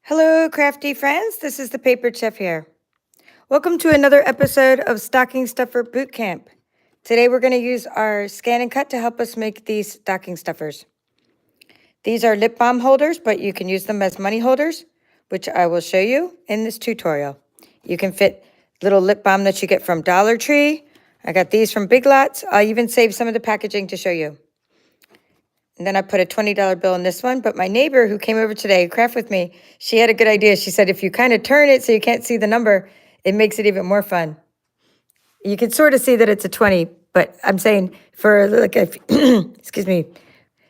Hello, crafty friends. This is the Paper Chef here. Welcome to another episode of Stocking Stuffer Bootcamp. Today we're going to use our ScanNCut to help us make these stocking stuffers. These are lip balm holders, but you can use them as money holders, which I will show you in this tutorial. You can fit little lip balm that you get from Dollar Tree. I got these from Big Lots. I'll even save some of the packaging to show you. And then I put a $20 bill in this one. But my neighbor who came over today to craft with me, she had a good idea. She said, if you kind of turn it so you can't see the number, it makes it even more fun. You can sort of see that it's a 20, but I'm saying for like, if, excuse me,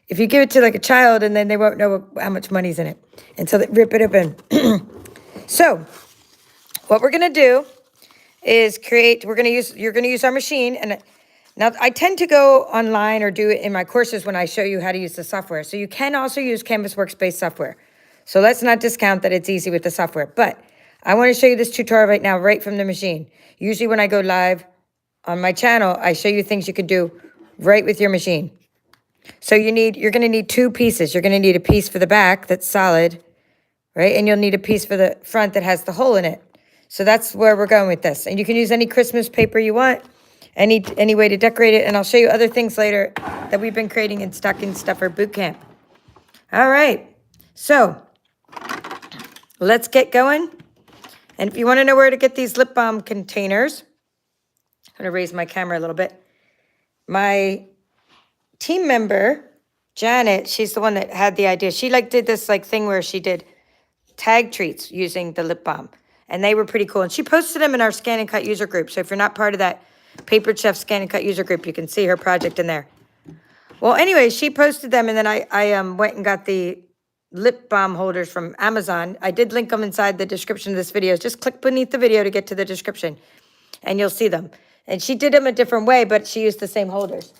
if you give it to like a child and then they won't know how much money's in it. And so they rip it open. So what we're going to do is you're going to use our machine. And now, I tend to go online or do it in my courses when I show you how to use the software. So you can also use Canvas Workspace software. So let's not discount that it's easy with the software. But I want to show you this tutorial right now, right from the machine. Usually when I go live on my channel, I show you things you can do right with your machine. So you're going to need two pieces. You're going to need a piece for the back that's solid, right? And you'll need a piece for the front that has the hole in it. So that's where we're going with this. And you can use any Christmas paper you want. Any way to decorate it, and I'll show you other things later that we've been creating in Stocking Stuffer Bootcamp. All right, so let's get going. And if you want to know where to get these lip balm containers, I'm going to raise my camera a little bit. My team member, Janet, she's the one that had the idea. She did this thing where she did tag treats using the lip balm, and they were pretty cool. And she posted them in our ScanNCut user group. So if you're not part of that Paper Chef ScanNCut user group, you can see her project in there. Well, anyway, she posted them, and then I went and got the lip balm holders from Amazon. I did link them inside the description of this video. Just click beneath the video to get to the description, and you'll see them. And she did them a different way, but she used the same holders.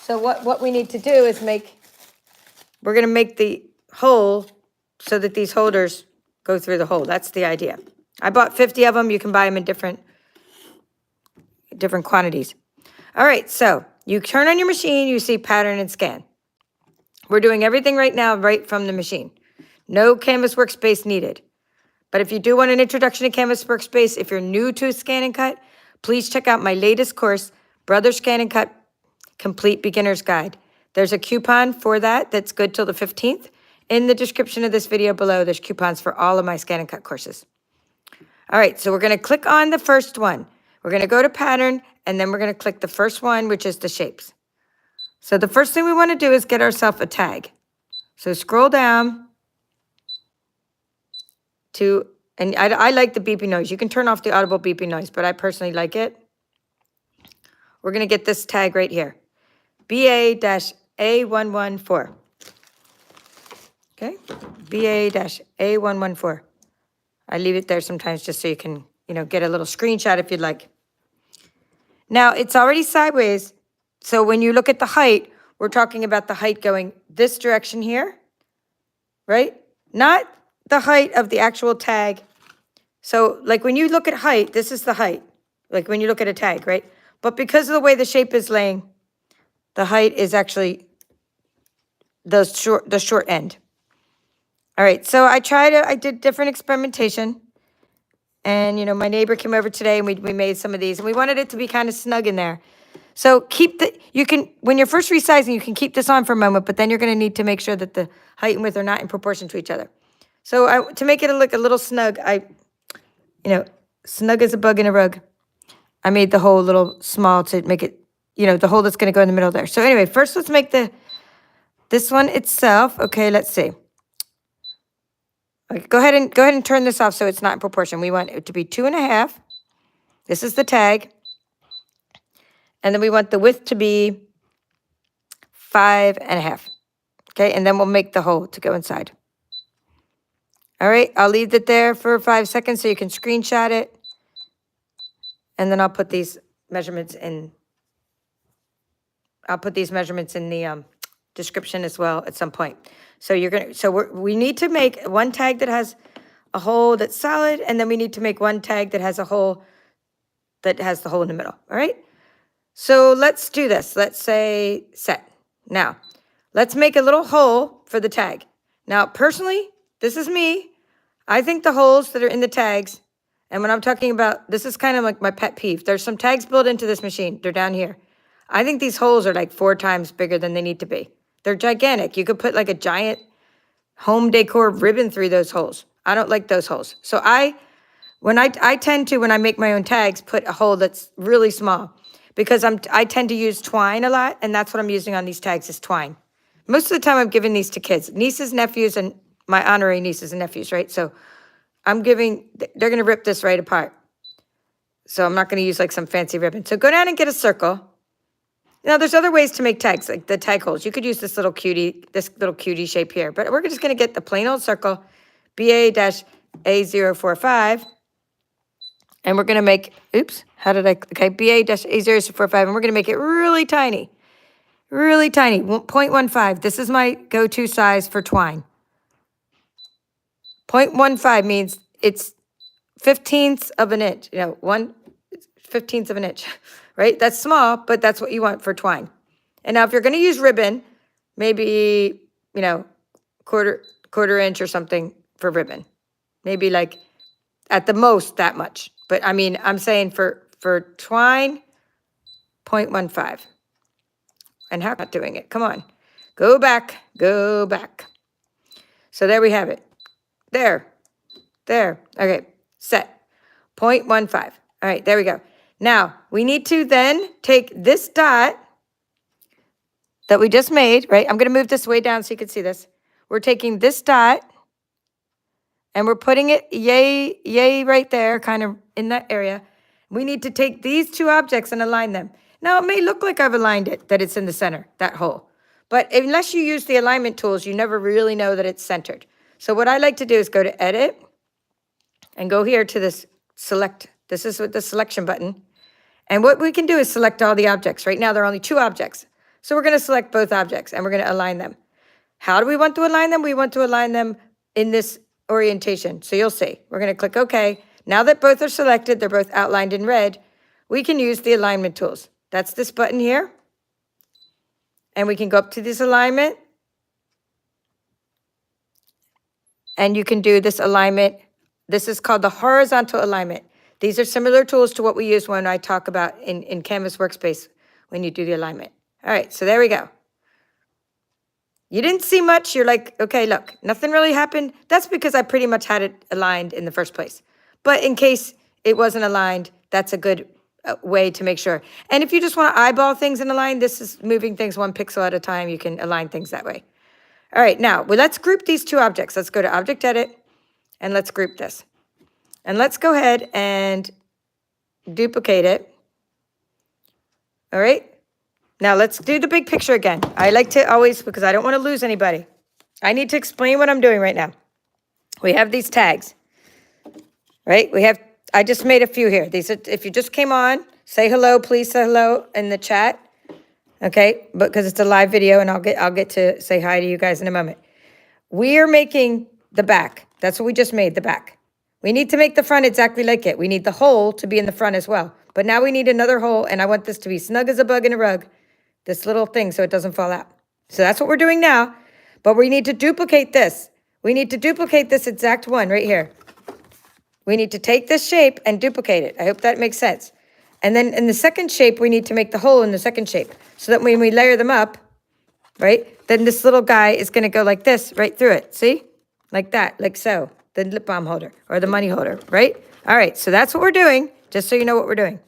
So what we need to do is we're going to make the hole so that these holders go through the hole. That's the idea. I bought 50 of them. You can buy them in different quantities. All right, so you turn on your machine, you see pattern and scan. We're doing everything right now right from the machine. No Canvas Workspace needed. But if you do want an introduction to Canvas Workspace, if you're new to ScanNCut, please check out my latest course, Brother ScanNCut Complete Beginner's Guide. There's a coupon for that that's good till the 15th. In the description of this video below, there's coupons for all of my ScanNCut courses. All right, so we're going to click on the first one. We're going to go to pattern, and then we're going to click the first one, which is the shapes. So the first thing we want to do is get ourselves a tag. So scroll down to, and I like the beeping noise. You can turn off the audible beeping noise, but I personally like it. We're going to get this tag right here, BA-A114. Okay, BA-A114. I leave it there sometimes just so you can, get a little screenshot if you'd like. Now, it's already sideways, so when you look at the height, we're talking about the height going this direction here, right? Not the height of the actual tag. So, when you look at height, this is the height, when you look at a tag, right? But because of the way the shape is laying, the height is actually the short end. All right, so I did different experimentation. And, my neighbor came over today, and we made some of these. And we wanted it to be kind of snug in there. So when you're first resizing, you can keep this on for a moment, but then you're going to need to make sure that the height and width are not in proportion to each other. So to make it look a little snug, snug as a bug in a rug, I made the hole a little small to make it, the hole that's going to go in the middle there. So anyway, first let's make this one itself. Okay, let's see. Okay, go ahead and turn this off so it's not in proportion. We want it to be 2.5. This is the tag. And then we want the width to be 5.5. Okay, and then we'll make the hole to go inside. All right, I'll leave it there for 5 seconds so you can screenshot it. And then I'll put these measurements in. The description as well at some point. So we need to make one tag that has a hole that's solid, and then we need to make one tag that has a hole that has the hole in the middle. All right. So let's do this. Let's say set. Now, let's make a little hole for the tag. Now, personally, this is me. I think the holes that are in the tags, and when I'm talking about, this is kind of like my pet peeve. There's some tags built into this machine. They're down here. I think these holes are like 4 times bigger than they need to be. They're gigantic. You could put like a giant home decor ribbon through those holes. I don't like those holes. So I tend to, when I make my own tags, put a hole that's really small because I tend to use twine a lot, and that's what I'm using on these tags is twine. Most of the time I'm giving these to kids, nieces, nephews, and my honorary nieces and nephews, right? So they're gonna rip this right apart. So I'm not gonna use like some fancy ribbon. So go down and get a circle. Now there's other ways to make tags, like the tag holes. You could use this little cutie shape here, but we're just gonna get the plain old circle, BA-A045, and we're gonna make, BA-A045, and we're gonna make it really tiny, 0.15. This is my go-to size for twine. 0.15 means it's 1/15 of an inch, 1/15 of an inch, right? That's small, but that's what you want for twine. And now if you're gonna use ribbon, maybe, quarter inch or something for ribbon. Maybe like at the most that much. But I mean, I'm saying for twine, 0.15. And how am I not doing it? Come on, go back. So there we have it. There, okay, set, 0.15. All right, there we go. Now, we need to then take this dot that we just made, right? I'm gonna move this way down so you can see this. We're taking this dot and we're putting it yay right there, kind of in that area. We need to take these 2 objects and align them. Now, it may look like I've aligned it, that it's in the center, that hole. But unless you use the alignment tools, you never really know that it's centered. So what I like to do is go to Edit and go here to this Select. This is with the selection button. And what we can do is select all the objects. Right now, there are only 2 objects. So we're going to select both objects and we're going to align them. How do we want to align them? We want to align them in this orientation. So you'll see. We're going to click OK. Now that both are selected, they're both outlined in red, we can use the alignment tools. That's this button here. And we can go up to this alignment. And you can do this alignment. This is called the horizontal alignment. These are similar tools to what we use when I talk about in Canvas Workspace when you do the alignment. All right, so there we go. You didn't see much. You're like, okay, look, nothing really happened. That's because I pretty much had it aligned in the first place. But in case it wasn't aligned, that's a good way to make sure. And if you just want to eyeball things and align, this is moving things 1 pixel at a time. You can align things that way. All right, now, let's group these 2 objects. Let's go to Object Edit, and let's group this. And let's go ahead and duplicate it. All right, now let's do the big picture again. I like to always, because I don't want to lose anybody, I need to explain what I'm doing right now. We have these tags, right? I just made a few here. These are, if you just came on, say hello, please say hello in the chat. Okay, because it's a live video, and I'll get to say hi to you guys in a moment. We are making the back. That's what we just made, the back. We need to make the front exactly like it. We need the hole to be in the front as well. But now we need another hole, and I want this to be snug as a bug in a rug, this little thing, so it doesn't fall out. So that's what we're doing now, but we need to duplicate this. We need to duplicate this exact one right here. We need to take this shape and duplicate it. I hope that makes sense. And then in the second shape, we need to make the hole in the second shape so that when we layer them up, right, then this little guy is going to go like this right through it. See? Like that, like so. The lip balm holder or the money holder, right? All right, so that's what we're doing, just so you know what we're doing.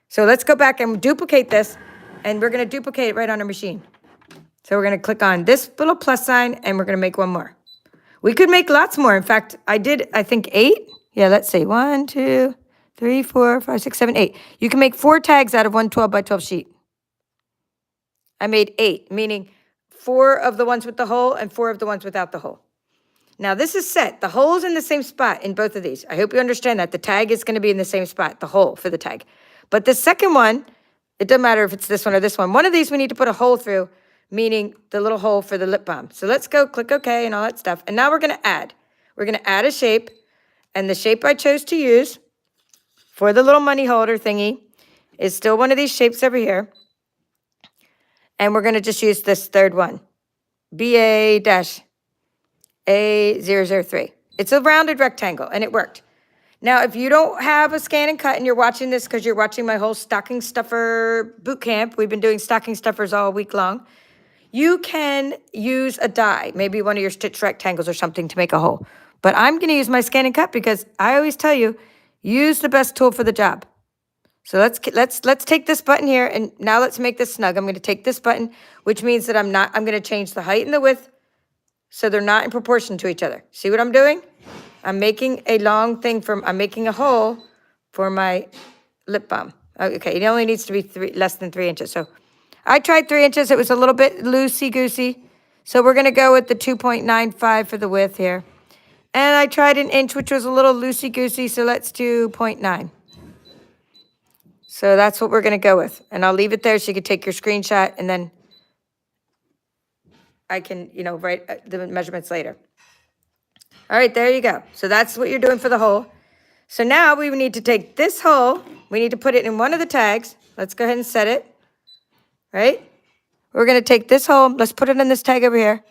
So let's go back and duplicate this, and we're going to duplicate it right on our machine. So we're going to click on this little plus sign, and we're going to make 1 more. We could make lots more. In fact, I think 8. Yeah, let's see. 1, 2, 3, 4, 5, 6, 7, 8. You can make 4 tags out of 1 12 by 12 sheet. I made 8, meaning 4 of the ones with the hole and 4 of the ones without the hole. Now this is set. The hole's in the same spot in both of these. I hope you understand that. The tag is going to be in the same spot, the hole for the tag. But the second one, it doesn't matter if it's this one or this one. One of these we need to put a hole through, meaning the little hole for the lip balm. So let's go click OK and all that stuff. And now we're going to add. We're going to add a shape. And the shape I chose to use for the little money holder thingy is still one of these shapes over here. And we're going to just use this third one, BA-A003. It's a rounded rectangle, and it worked. Now, if you don't have a ScanNCut and you're watching this because you're watching my whole stocking stuffer boot camp, we've been doing stocking stuffers all week long, you can use a die, maybe one of your stitch rectangles or something to make a hole. But I'm going to use my ScanNCut because I always tell you, use the best tool for the job. So let's take this button here, and now let's make this snug. I'm going to take this button, which means that I'm going to change the height and the width so they're not in proportion to each other. See what I'm doing? I'm making a long thing I'm making a hole for my lip balm. Okay, it only needs to be less than 3 inches. So I tried 3 inches. It was a little bit loosey-goosey. So we're going to go with the 2.95 for the width here. And I tried an inch, which was a little loosey-goosey, so let's do 0.9. So that's what we're going to go with. And I'll leave it there so you can take your screenshot, and then I can, write the measurements later. All right, there you go. So that's what you're doing for the hole. So now we need to take this hole. We need to put it in one of the tags. Let's go ahead and set it. Right? We're going to take this hole. Let's put it in this tag over here.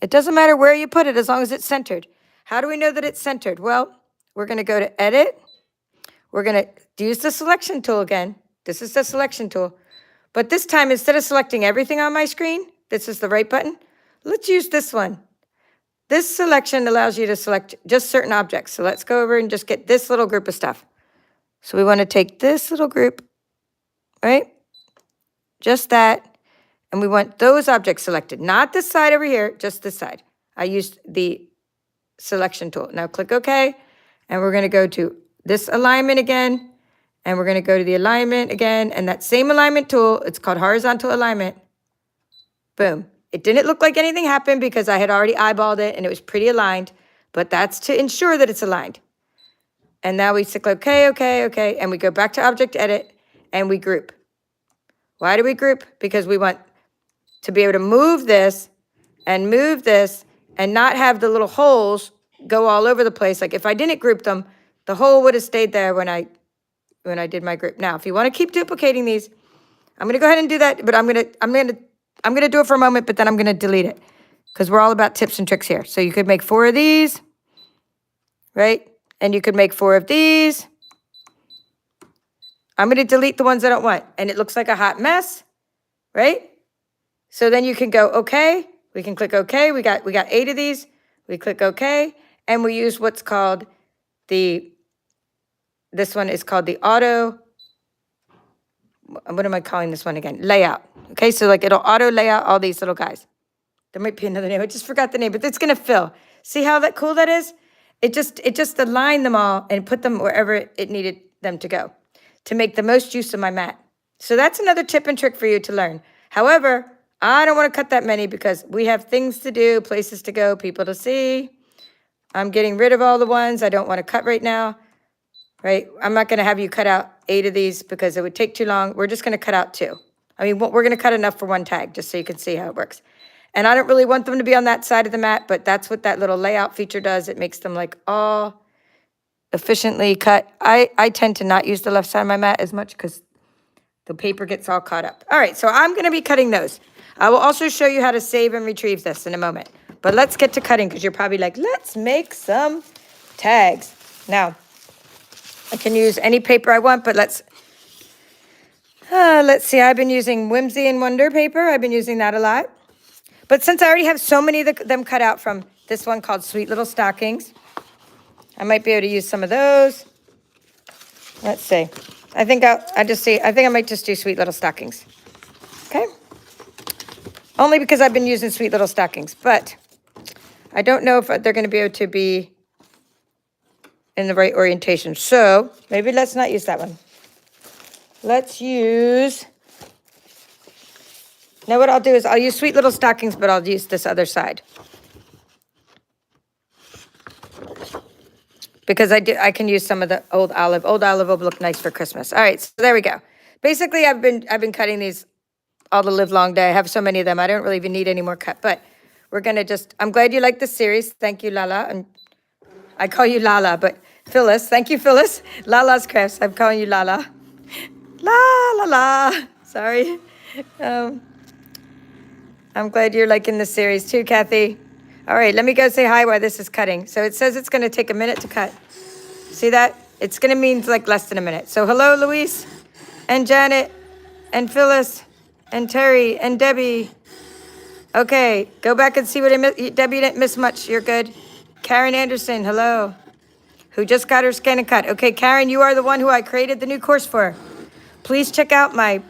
It doesn't matter where you put it as long as it's centered. How do we know that it's centered? Well, we're going to go to Edit. We're going to use the selection tool again. This is the selection tool. But this time, instead of selecting everything on my screen, this is the right button. Let's use this one. This selection allows you to select just certain objects. So let's go over and just get this little group of stuff. So we want to take this little group, right? Just that. And we want those objects selected. Not this side over here, just this side. I used the selection tool. Now click OK. And we're going to go to this alignment again. And we're going to go to the alignment again. And that same alignment tool, it's called horizontal alignment. Boom. It didn't look like anything happened because I had already eyeballed it and it was pretty aligned, but that's to ensure that it's aligned. And now we click OK, OK, OK, and we go back to Object Edit and we group. Why do we group? Because we want to be able to move this and not have the little holes go all over the place. Like if I didn't group them, the hole would have stayed there when I did my group. Now, if you want to keep duplicating these, I'm going to go ahead and do that, but I'm going to do it for a moment, but then I'm going to delete it because we're all about tips and tricks here. So you could make 4 of these, right? And you could make 4 of these. I'm going to delete the ones I don't want. And it looks like a hot mess, right? So then you can go, okay. We can click okay. We got 8 of these. We click okay. And we use what's called this one is called the auto, what am I calling this one again? Layout. Okay, so like it'll auto lay out all these little guys. There might be another name. I just forgot the name, but it's going to fill. See how cool that is? It just aligned them all and put them wherever it needed them to go to make the most use of my mat. So that's another tip and trick for you to learn. However, I don't want to cut that many because we have things to do, places to go, people to see. I'm getting rid of all the ones I don't want to cut right now, right? I'm not going to have you cut out 8 of these because it would take too long. We're just going to cut out 2. I mean, we're going to cut enough for one tag just so you can see how it works. And I don't really want them to be on that side of the mat, but that's what that little layout feature does. It makes them like all efficiently cut. I tend to not use the left side of my mat as much because the paper gets all caught up. All right, so I'm going to be cutting those. I will also show you how to save and retrieve this in a moment. But let's get to cutting because you're probably like, let's make some tags. Now, I can use any paper I want, but let's see. I've been using Whimsy and Wonder paper. I've been using that a lot. But since I already have so many of them cut out from this one called Sweet Little Stockings, I might be able to use some of those. Let's see. I think I might just do Sweet Little Stockings. Okay? Only because I've been using Sweet Little Stockings, but I don't know if they're going to be able to be in the right orientation. So maybe let's not use that one. Let's use, now what I'll do is I'll use Sweet Little Stockings, but I'll use this other side. Because I can use some of the old olive. Old olive will look nice for Christmas. All right, so there we go. Basically, I've been cutting these all the live long day. I have so many of them. I don't really even need any more cut, but we're going to just, I'm glad you like this series. Thank you, Lala. And I call you Lala, but Phyllis. Thank you, Phyllis. Lala's Crafts. I'm calling you Lala. La, la, la. Sorry. I'm glad you're liking this series too, Kathy. All right, let me go say hi while this is cutting. So it says it's going to take a minute to cut. See that? It's going to mean like less than a minute. So hello, Luis, and Janet, and Phyllis, and Terry, and Debbie. Okay, go back and see what I missed. Debbie didn't miss much. You're good. Karen Anderson, hello, who just got her ScanNCut. Okay, Karen, you are the one who I created the new course for. Please check out my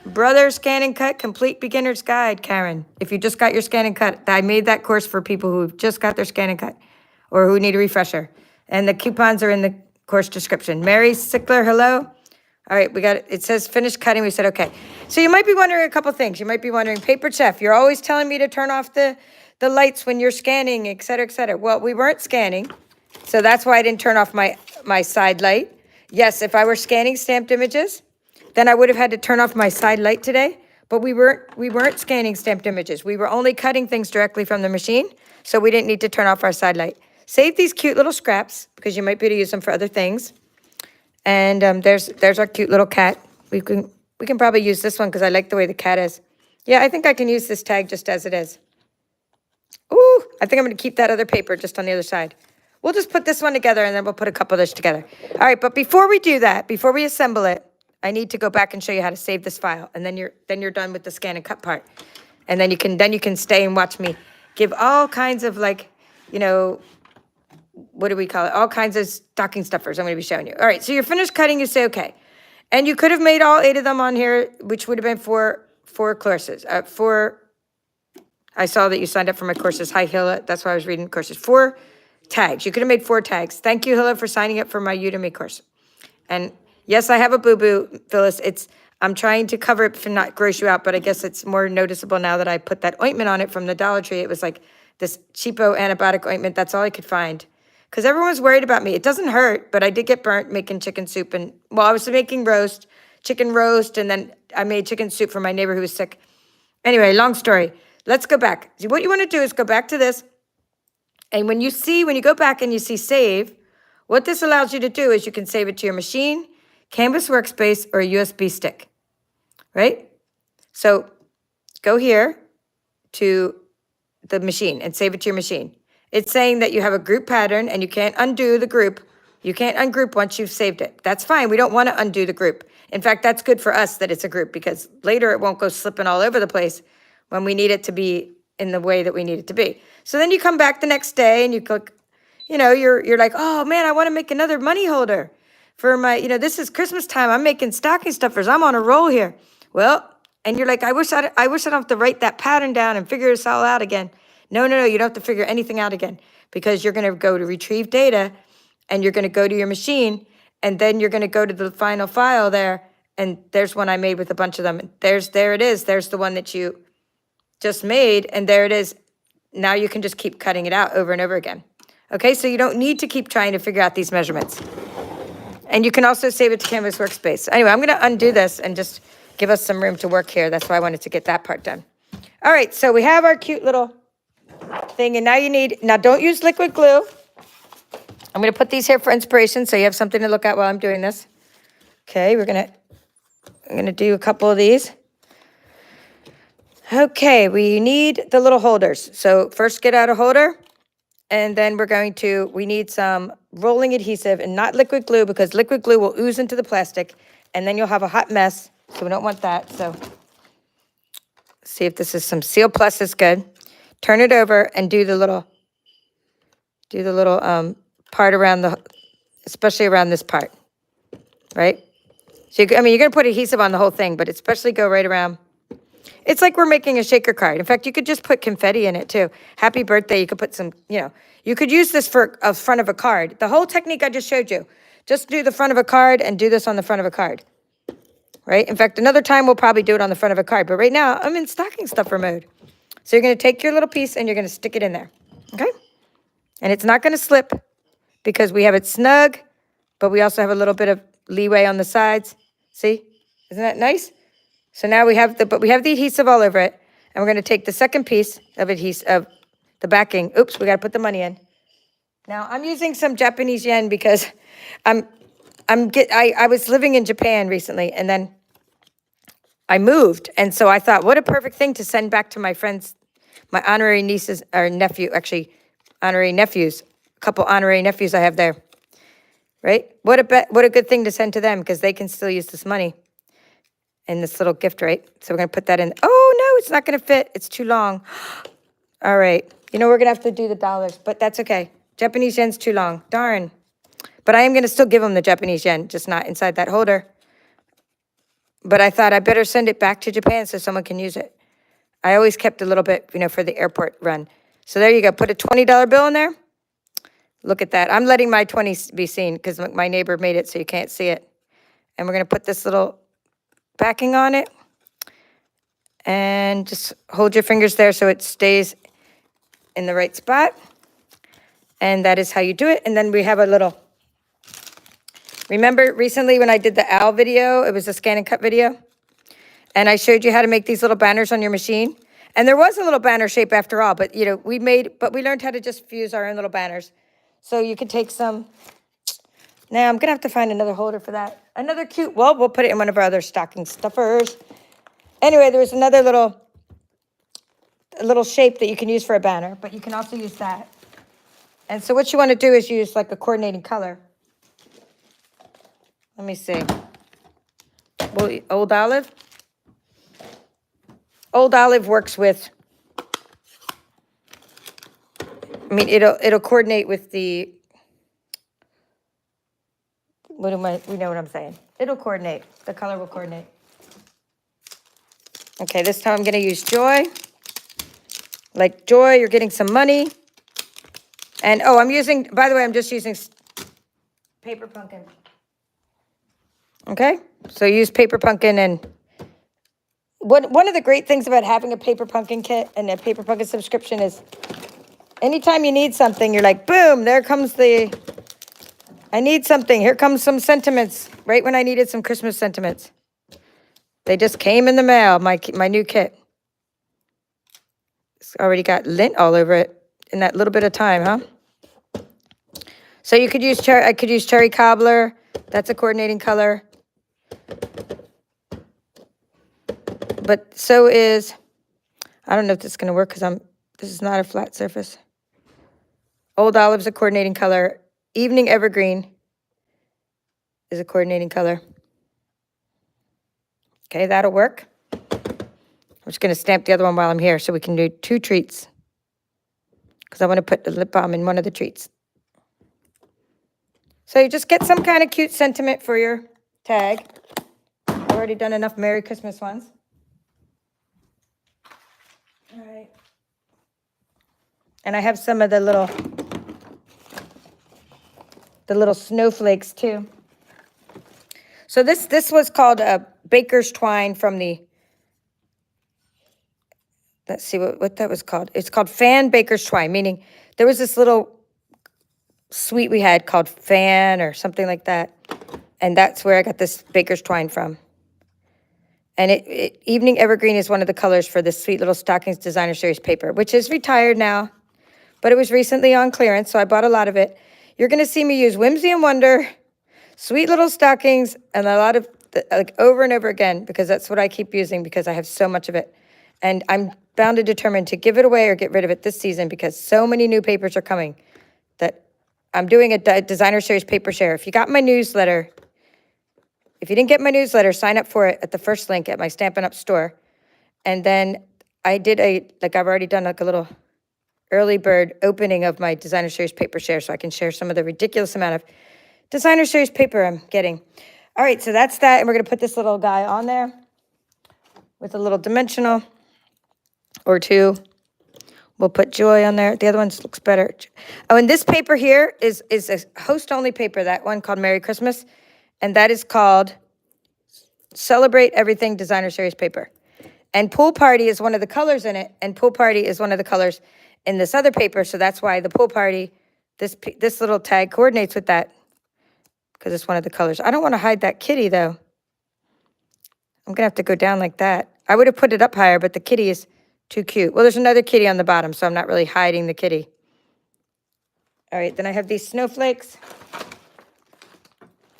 Brother ScanNCut Complete Beginner's Guide, Karen. If you just got your ScanNCut, I made that course for people who just got their ScanNCut or who need a refresher. And the coupons are in the course description. Mary Sickler, hello. All right, we got it. It says finish cutting. We said, okay. So you might be wondering a couple things. You might be wondering, Paper Chef, you're always telling me to turn off the lights when you're scanning, et cetera, et cetera. Well, we weren't scanning, so that's why I didn't turn off my side light. Yes, if I were scanning stamped images, then I would have had to turn off my side light today, but we weren't scanning stamped images. We were only cutting things directly from the machine, so we didn't need to turn off our side light. Save these cute little scraps because you might be able to use them for other things. And there's our cute little cat. We can probably use this one because I like the way the cat is. Yeah, I think I can use this tag just as it is. Ooh, I think I'm going to keep that other paper just on the other side. We'll just put this one together and then we'll put a couple of this together. All right, but before we do that, before we assemble it, I need to go back and show you how to save this file, and then you're done with the ScanNCut part, and then you can stay and watch me give all kinds of like, you know, what do we call it? All kinds of stocking stuffers I'm going to be showing you. All right, so you're finished cutting. You say okay, and you could have made all 8 of them on here, which would have been four courses. I saw that you signed up for my courses. Hi, Hilla. That's why I was reading courses. 4 tags. You could have made 4 tags. Thank you, Hilla, for signing up for my Udemy course. And yes, I have a boo-boo, Phyllis. I'm trying to cover it to not gross you out, but I guess it's more noticeable now that I put that ointment on it from the Dollar Tree. It was like this cheapo antibiotic ointment. That's all I could find. Because everyone was worried about me. It doesn't hurt, but I did get burnt making chicken soup. And well, I was making chicken roast, and then I made chicken soup for my neighbor who was sick. Anyway, long story. Let's go back. See, what you want to do is go back to this. And when you go back and you see save, what this allows you to do is you can save it to your machine, Canvas Workspace, or a USB stick, right? So go here to the machine and save it to your machine. It's saying that you have a group pattern and you can't undo the group. You can't ungroup once you've saved it. That's fine. We don't want to undo the group. In fact, that's good for us that it's a group because later it won't go slipping all over the place when we need it to be in the way that we need it to be. So then you come back the next day and you click, you're like, oh man, I want to make another money holder. For my, this is Christmas time. I'm making stocking stuffers. I'm on a roll here. Well, and you're like, I wish I don't have to write that pattern down and figure this all out again. No, you don't have to figure anything out again because you're going to go to retrieve data and you're going to go to your machine and then you're going to go to the final file there. And there's one I made with a bunch of them. There it is. There's the one that you just made. And there it is. Now you can just keep cutting it out over and over again. Okay, so you don't need to keep trying to figure out these measurements. And you can also save it to Canvas Workspace. Anyway, I'm going to undo this and just give us some room to work here. That's why I wanted to get that part done. All right, so we have our cute little thing. And now don't use liquid glue. I'm going to put these here for inspiration so you have something to look at while I'm doing this. Okay, I'm going to do a couple of these. Okay, we need the little holders. So first get out a holder. And then we need some rolling adhesive and not liquid glue because liquid glue will ooze into the plastic and then you'll have a hot mess. So we don't want that. So see if this is some Seal Plus is good. Turn it over and do the little part around especially around this part, right? So you're going to put adhesive on the whole thing, but especially go right around. It's like we're making a shaker card. In fact, you could just put confetti in it too. Happy birthday. You could put some, you could use this for a front of a card. The whole technique I just showed you. Just do the front of a card and do this on the front of a card. Right? In fact, another time we'll probably do it on the front of a card. But right now, I'm in stocking stuffer mode. So you're going to take your little piece and you're going to stick it in there. Okay? And it's not going to slip because we have it snug, but we also have a little bit of leeway on the sides. See? Isn't that nice? So now we have the adhesive all over it, and we're going to take the second piece of adhesive, the backing. Oops, we got to put the money in. Now I'm using some Japanese yen because I was living in Japan recently, and then I moved, and so I thought, what a perfect thing to send back to my friends My honorary nieces, or nephew, actually, honorary nephews. A couple honorary nephews I have there. Right? What a good thing to send to them, because they can still use this money in this little gift, right? So we're going to put that in. Oh, no, it's not going to fit. It's too long. All right. You know, we're going to have to do the dollars, but that's okay. Japanese yen's too long. Darn. But I am going to still give them the Japanese yen, just not inside that holder. But I thought I better send it back to Japan so someone can use it. I always kept a little bit, you know, for the airport run. So there you go. Put a $20 bill in there. Look at that. I'm letting my 20 be seen because my neighbor made it so you can't see it. And we're going to put this little backing on it. And just hold your fingers there so it stays in the right spot. And that is how you do it. And then we have a little... Remember recently when I did the owl video, it was a scan and cut video, and I showed you how to make these little banners on your machine. And there was a little banner shape after all, but you know, we learned how to just fuse our own little banners. So you could take some, now I'm gonna have to find another holder for that. Another cute, well, we'll put it in one of our other stocking stuffers. Anyway, there's another little shape that you can use for a banner, but you can also use that. And so what you wanna do is use like a coordinating color. Let me see. Well, Old Olive. Old Olive works with, I mean, it'll coordinate with the, we know what I'm saying. It'll coordinate. The color will coordinate. Okay, this time I'm going to use Joy. Like Joy, you're getting some money. And, oh, by the way, I'm just using paper pumpkin. Okay, so use paper pumpkin. And one of the great things about having a paper pumpkin kit and a paper pumpkin subscription is anytime you need something, you're like, boom, there comes I need something. Here comes some sentiments. Right when I needed some Christmas sentiments. They just came in the mail, my new kit. It's already got lint all over it in that little bit of time, huh? So you could use I could use cherry cobbler. That's a coordinating color. But so is, I don't know if this is going to work because this is not a flat surface. Old Olive's a coordinating color. Evening Evergreen is a coordinating color. Okay, that'll work. I'm just going to stamp the other one while I'm here so we can do 2 treats. Because I want to put the lip balm in one of the treats. So you just get some kind of cute sentiment for your tag. I've already done enough Merry Christmas ones. All right. And I have some of the little snowflakes too. So this was called a baker's twine from the, let's see what that was called. It's called fan baker's twine, meaning there was this little sweet we had called fan or something like that. And that's where I got this baker's twine from. And Evening Evergreen is one of the colors for this sweet little Stockings Designer Series paper, which is retired now, but it was recently on clearance, so I bought a lot of it. You're going to see me use Whimsy and Wonder, sweet little stockings, and a lot of, like, over and over again, because that's what I keep using because I have so much of it. And I'm bound and determined to give it away or get rid of it this season because so many new papers are coming that I'm doing a Designer Series paper share. If you got my newsletter, if you didn't get my newsletter, sign up for it at the first link at my Stampin' Up! Store. And then I did I've already done like a little early bird opening of my Designer Series paper share so I can share some of the ridiculous amount of Designer Series paper I'm getting. All right, so that's that. And we're going to put this little guy on there with a little dimensional or 2. We'll put Joy on there. The other one looks better. Oh, and this paper here is a host-only paper, that one called Merry Christmas. And that is called Celebrate Everything Designer Series paper. And Pool Party is one of the colors in it. And Pool Party is one of the colors in this other paper. So that's why the Pool Party, this little tag coordinates with that. Because it's one of the colors. I don't want to hide that kitty, though. I'm going to have to go down like that. I would have put it up higher, but the kitty is too cute. Well, there's another kitty on the bottom, so I'm not really hiding the kitty. All right, then I have these snowflakes.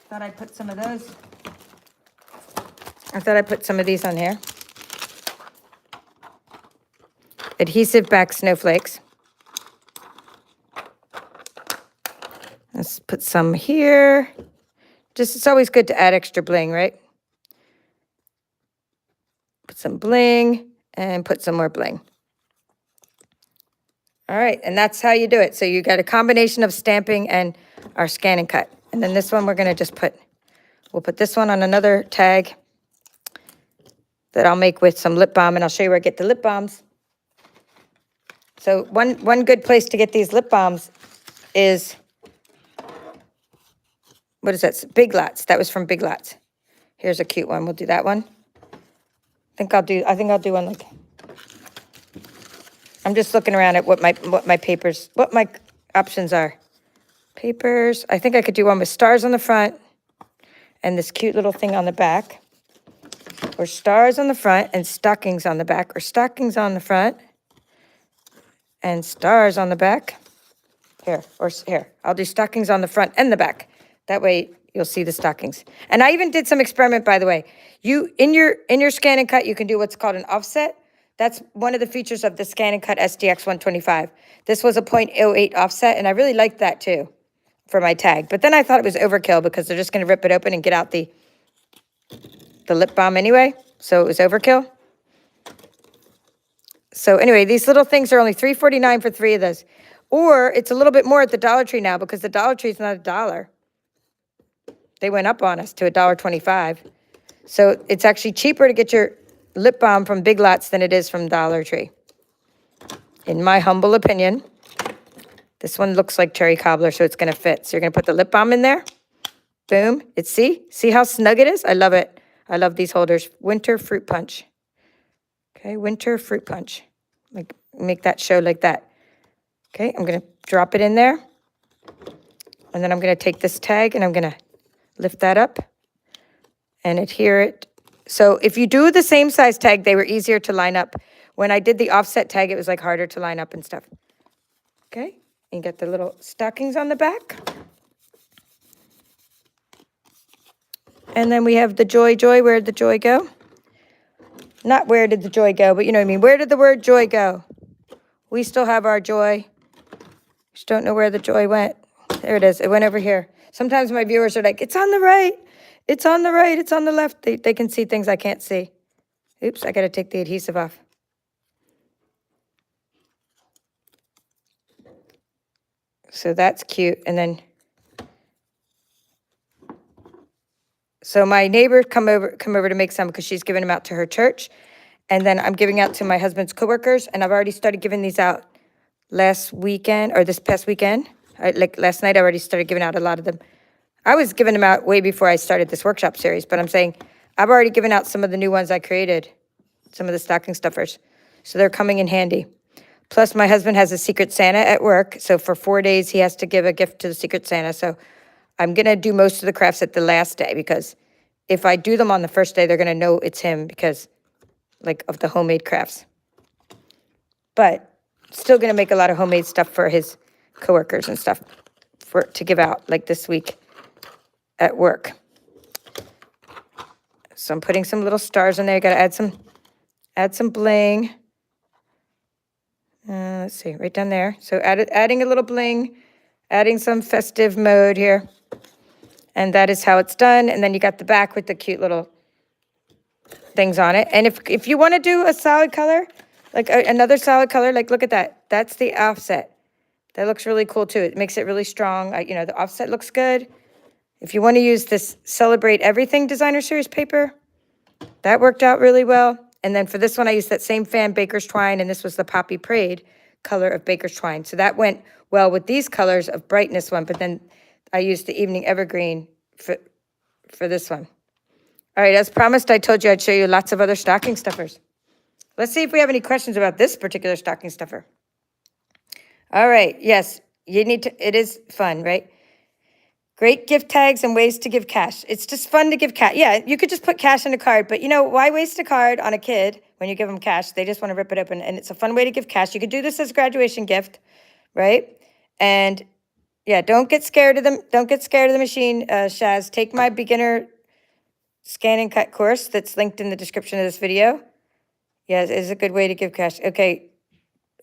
Thought I'd put some of those. I thought I'd put some of these on here. adhesive back snowflakes. Let's put some here. Just, it's always good to add extra bling, right? Put some bling and put some more bling. All right, and that's how you do it. So you got a combination of stamping and our ScanNCut. And then this one we're gonna just we'll put this one on another tag that I'll make with some lip balm, and I'll show you where I get the lip balms. So one good place to get these lip balms is, what is that? Big Lots. That was from Big Lots. Here's a cute one. We'll do that one. I think I'll do one like, I'm just looking around at what my options are. Papers. I think I could do one with stars on the front and this cute little thing on the back. Or stars on the front and stockings on the back. Or stockings on the front and stars on the back. Here. I'll do stockings on the front and the back. That way you'll see the stockings. And I even did some experiment, by the way. In your ScanNCut, you can do what's called an offset. That's one of the features of the ScanNCut SDX 125. This was a 0.08 offset, and I really liked that too for my tag. But then I thought it was overkill because they're just going to rip it open and get out the lip balm anyway. So it was overkill. So anyway, these little things are only $3.49 for 3 of those. Or it's a little bit more at the Dollar Tree now because the Dollar Tree is not $1. They went up on us to $1.25. So it's actually cheaper to get your lip balm from Big Lots than it is from Dollar Tree. In my humble opinion. This one looks like cherry cobbler, so it's going to fit. So you're going to put the lip balm in there. Boom. See how snug it is? I love it. I love these holders. Winter fruit punch. Okay, winter fruit punch. Like, make that show like that. Okay, I'm going to drop it in there. And then I'm going to take this tag and I'm going to lift that up and adhere it. So if you do the same size tag, they were easier to line up. When I did the offset tag, it was like harder to line up and stuff. Okay, you get the little stockings on the back. And then we have the joy. Where'd the joy go? Not where did the joy go, but you know what I mean. Where did the word joy go? We still have our joy. Just don't know where the joy went. There it is. It went over here. Sometimes my viewers are like, it's on the right. It's on the right. It's on the left. They can see things I can't see. Oops, I got to take the adhesive off. So that's cute. And then, so my neighbor come over to make some because she's giving them out to her church. And then I'm giving out to my husband's coworkers. And I've already started giving these out last weekend or this past weekend. Like last night, I already started giving out a lot of them. I was giving them out way before I started this workshop series, but I'm saying I've already given out some of the new ones I created, some of the stocking stuffers. So they're coming in handy. Plus, my husband has a Secret Santa at work. So for 4 days, he has to give a gift to the Secret Santa. So I'm going to do most of the crafts at the last day because if I do them on the first day, they're going to know it's him because, like, of the homemade crafts. But still going to make a lot of homemade stuff for his coworkers and stuff to give out, like this week at work. So I'm putting some little stars in there. Got to add some bling. Let's see, right down there. So adding a little bling, adding some festive mode here. And that is how it's done. And then you got the back with the cute little things on it. And if you want to do a solid color, like another solid color, like look at that. That's the offset. That looks really cool too. It makes it really strong. The offset looks good. If you want to use this Celebrate Everything Designer Series paper, that worked out really well. And then for this one, I used that same fan, Baker's Twine, and this was the Poppy Parade color of Baker's Twine. So that went well with these colors of brightness one, but then I used the Evening Evergreen for this one. All right, as promised, I told you I'd show you lots of other stocking stuffers. Let's see if we have any questions about this particular stocking stuffer. All right, yes, it is fun, right? Great gift tags and ways to give cash. It's just fun to give cash. Yeah, you could just put cash in a card, but why waste a card on a kid when you give them cash? They just want to rip it open, and it's a fun way to give cash. You could do this as a graduation gift, right? And yeah, don't get scared of them. Don't get scared of the machine, Shaz. Take my beginner ScanNCut course that's linked in the description of this video. Yeah, it is a good way to give cash. Okay,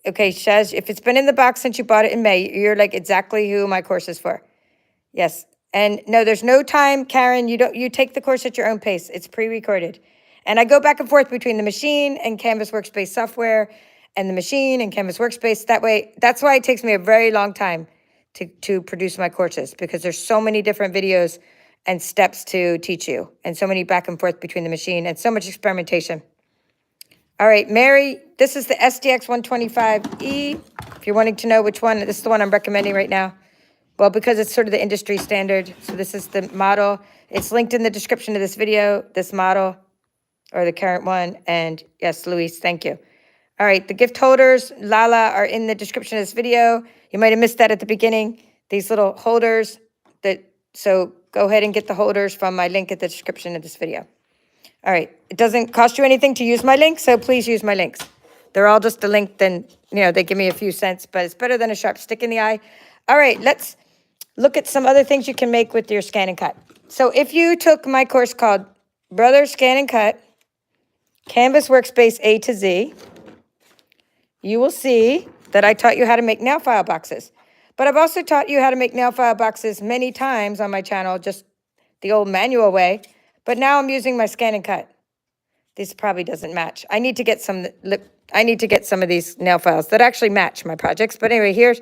Okay, Shaz, if it's been in the box since you bought it in May, you're like exactly who my course is for. Yes. And no, there's no time, Karen. You take the course at your own pace. It's pre-recorded. And I go back and forth between the machine and Canvas Workspace software and the machine and Canvas Workspace. That's why it takes me a very long time to produce my courses, because there's so many different videos and steps to teach you, and so many back and forth between the machine, and so much experimentation. All right, Mary, this is the SDX 125E. If you're wanting to know which one, this is the one I'm recommending right now. Well, because it's sort of the industry standard. So this is the model. It's linked in the description of this video, this model, or the current one. And yes, Luis, thank you. All right, the gift holders, Lala, are in the description of this video. You might have missed that at the beginning. These little holders, so go ahead and get the holders from my link at the description of this video. All right, it doesn't cost you anything to use my link, so please use my links. They're all just a link, then, they give me a few cents, but it's better than a sharp stick in the eye. All right, let's look at some other things you can make with your ScanNCut. So if you took my course called Brother ScanNCut, Canvas Workspace A to Z, you will see that I taught you how to make nail file boxes. But I've also taught you how to make nail file boxes many times on my channel, just the old manual way. But now I'm using my ScanNCut. This probably doesn't match. I need to get some of these nail files that actually match my projects. But anyway,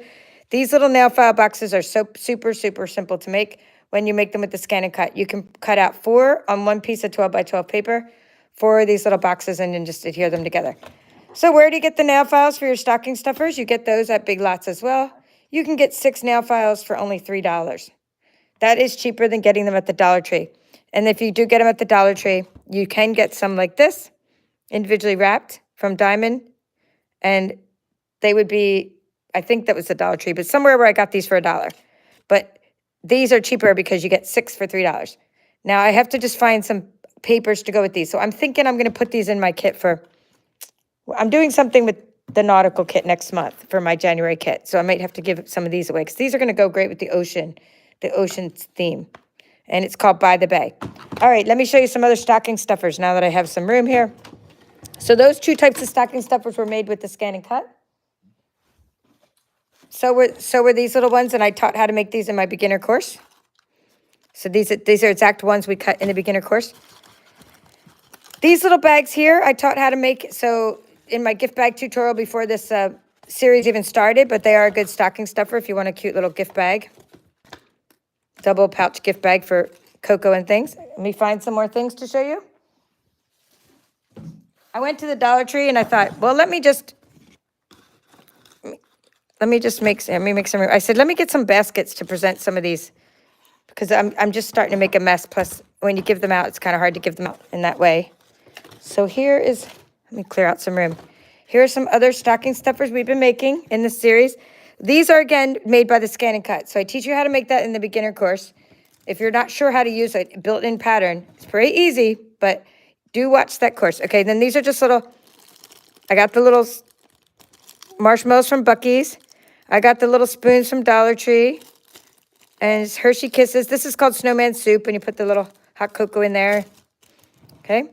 these little nail file boxes are so super, super simple to make when you make them with the ScanNCut. You can cut out 4 on one piece of 12 by 12 paper, 4 of these little boxes, and then just adhere them together. So where do you get the nail files for your stocking stuffers? You get those at Big Lots as well. You can get 6 nail files for only $3. That is cheaper than getting them at the Dollar Tree. And if you do get them at the Dollar Tree, you can get some like this, individually wrapped from Diamond. And they would be, I think that was the Dollar Tree, but somewhere where I got these for $1. But these are cheaper because you get 6 for $3. Now I have to just find some papers to go with these. So I'm thinking I'm going to put these in my kit I'm doing something with the nautical kit next month for my January kit. So I might have to give some of these away because these are going to go great with the ocean theme. And it's called By the Bay. All right, let me show you some other stocking stuffers now that I have some room here. So those 2 types of stocking stuffers were made with the ScanNCut. So were these little ones, and I taught how to make these in my beginner course. So these are exact ones we cut in the beginner course. These little bags here, I taught how to make, so in my gift bag tutorial before this series even started, but they are a good stocking stuffer if you want a cute little gift bag. Double pouch gift bag for Coco and things. Let me find some more things to show you. I went to the Dollar Tree and I thought, well, let me make some. I said, let me get some baskets to present some of these, because I'm just starting to make a mess. Plus, when you give them out, it's kind of hard to give them out in that way. So let me clear out some room. Here are some other stocking stuffers we've been making in this series. These are, again, made by the ScanNCut. So I teach you how to make that in the beginner course. If you're not sure how to use a built-in pattern, it's pretty easy, but do watch that course. Okay, then these are just I got the little marshmallows from Buc-ee's. I got the little spoons from Dollar Tree. And it's Hershey Kisses. This is called Snowman Soup, and you put the little hot cocoa in there. Okay,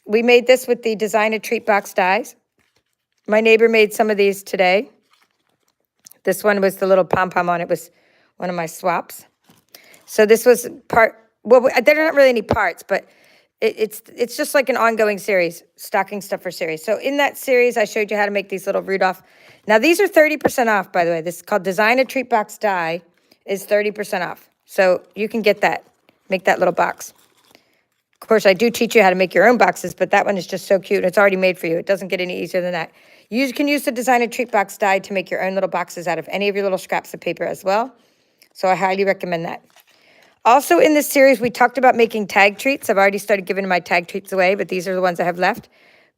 we made this with the Design a Treat box dies. My neighbor made some of these today. This one was the little pom-pom on it, was one of my swaps. So this was they're not really any parts, but it's just like an ongoing series, stocking stuffer series. So in that series, I showed you how to make these little Rudolph. Now these are 30% off, by the way. This is called Design a Treat box die, is 30% off. So you can get that, make that little box. Of course, I do teach you how to make your own boxes, but that one is just so cute. It's already made for you. It doesn't get any easier than that. You can use the Design a Treat box die to make your own little boxes out of any of your little scraps of paper as well. So I highly recommend that. Also in this series, we talked about making tag treats. I've already started giving my tag treats away, but these are the ones I have left.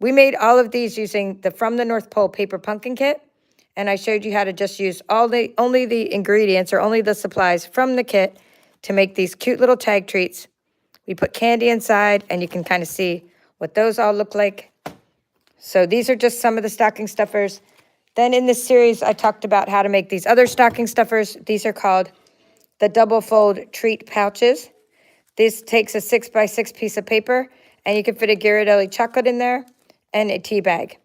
We made all of these using the From the North Pole paper pumpkin kit. And I showed you how to just use only the ingredients or only the supplies from the kit to make these cute little tag treats. We put candy inside, and you can kind of see what those all look like. So these are just some of the stocking stuffers. Then in this series, I talked about how to make these other stocking stuffers. These are called the double fold treat pouches. This takes a 6x6 piece of paper, and you can fit a Ghirardelli chocolate in there and a tea bag.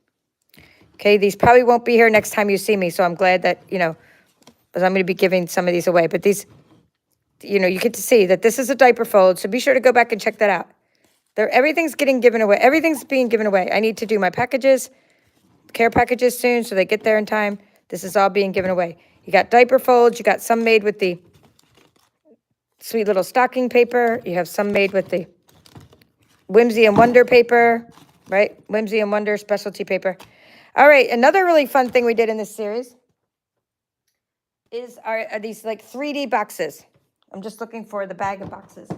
Okay, these probably won't be here next time you see me, so I'm glad that, because I'm going to be giving some of these away. But these, you get to see that this is a diaper fold, so be sure to go back and check that out. Everything's getting given away. Everything's being given away. I need to do my packages, care packages soon, so they get there in time. This is all being given away. You got diaper folds. You got some made with the sweet little stocking paper. You have some made with the Whimsy and Wonder paper, right? Whimsy and Wonder specialty paper. All right, another really fun thing we did in this series is are these like 3D boxes. I'm just looking for the bag of boxes.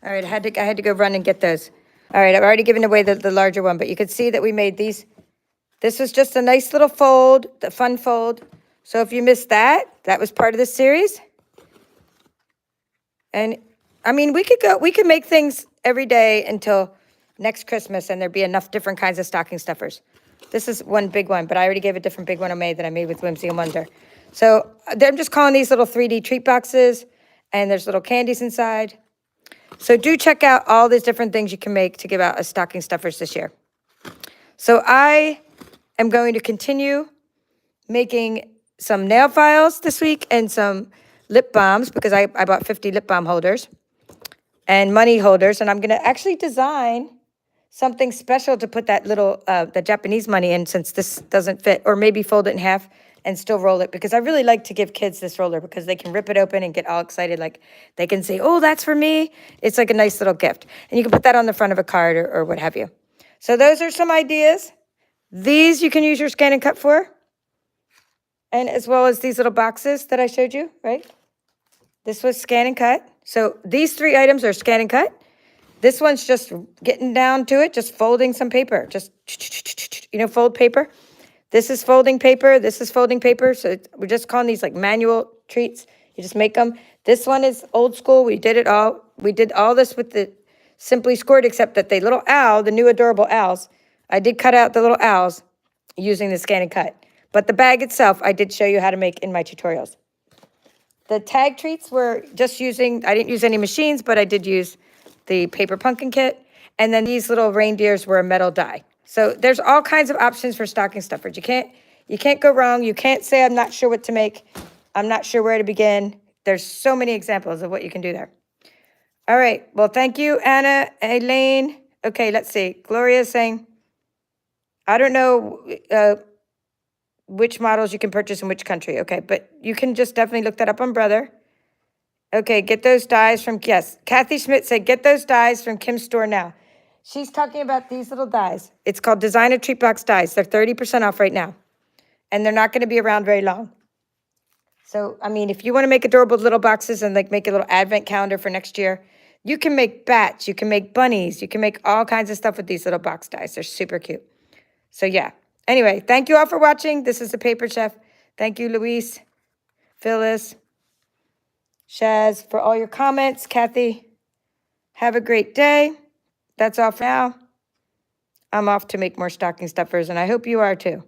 All right, I had to go run and get those. All right, I've already given away the larger one, but you could see that we made these. This was just a nice little fold, the fun fold. So if you missed that, that was part of this series. And I mean, we could make things every day until next Christmas, and there'd be enough different kinds of stocking stuffers. This is one big one, but I already gave a different big one I made with Whimsy and Wonder. So I'm just calling these little 3D treat boxes, and there's little candies inside. So do check out all these different things you can make to give out as stocking stuffers this year. So I am going to continue making some nail files this week and some lip balms, because I bought 50 lip balm holders and money holders. And I'm going to actually design something special to put that little, the Japanese money in, since this doesn't fit, or maybe fold it in half and still roll it, because I really like to give kids this roller because they can rip it open and get all excited. Like they can say, oh, that's for me. It's like a nice little gift. And you can put that on the front of a card or what have you. So those are some ideas. These you can use your ScanNCut for. And as well as these little boxes that I showed you, right? This was ScanNCut. So these 3 items are ScanNCut. This one's just getting down to it, just folding some paper. Just, fold paper. This is folding paper. This is folding paper. So we're just calling these like manual treats. You just make them. This one is old school. We did it all. We did all this with the Simply Scored, except that the little owl, the new adorable owls, I did cut out the little owls using the ScanNCut. But the bag itself, I did show you how to make in my tutorials. The tag treats were just using, I didn't use any machines, but I did use the paper pumpkin kit. And then these little reindeers were a metal die. So there's all kinds of options for stocking stuffers. You can't go wrong. You can't say, I'm not sure what to make. I'm not sure where to begin. There's so many examples of what you can do there. All right. Well, thank you, Anna, Elaine. Okay, let's see. Gloria is saying, I don't know which models you can purchase in which country. Okay, but you can just definitely look that up on Brother. Okay, get those dies from, yes. Kathy Schmidt said, get those dies from Kim's store now. She's talking about these little dies. It's called Designer Treat Box dies. They're 30% off right now. And they're not going to be around very long. So, I mean, if you want to make adorable little boxes and like make a little advent calendar for next year, you can make bats, you can make bunnies, you can make all kinds of stuff with these little box dies. They're super cute. So, yeah. Anyway, thank you all for watching. This is the Paper Chef. Thank you, Luis, Phyllis, Shaz, for all your comments. Kathy, have a great day. That's all for now. I'm off to make more stocking stuffers, and I hope you are too.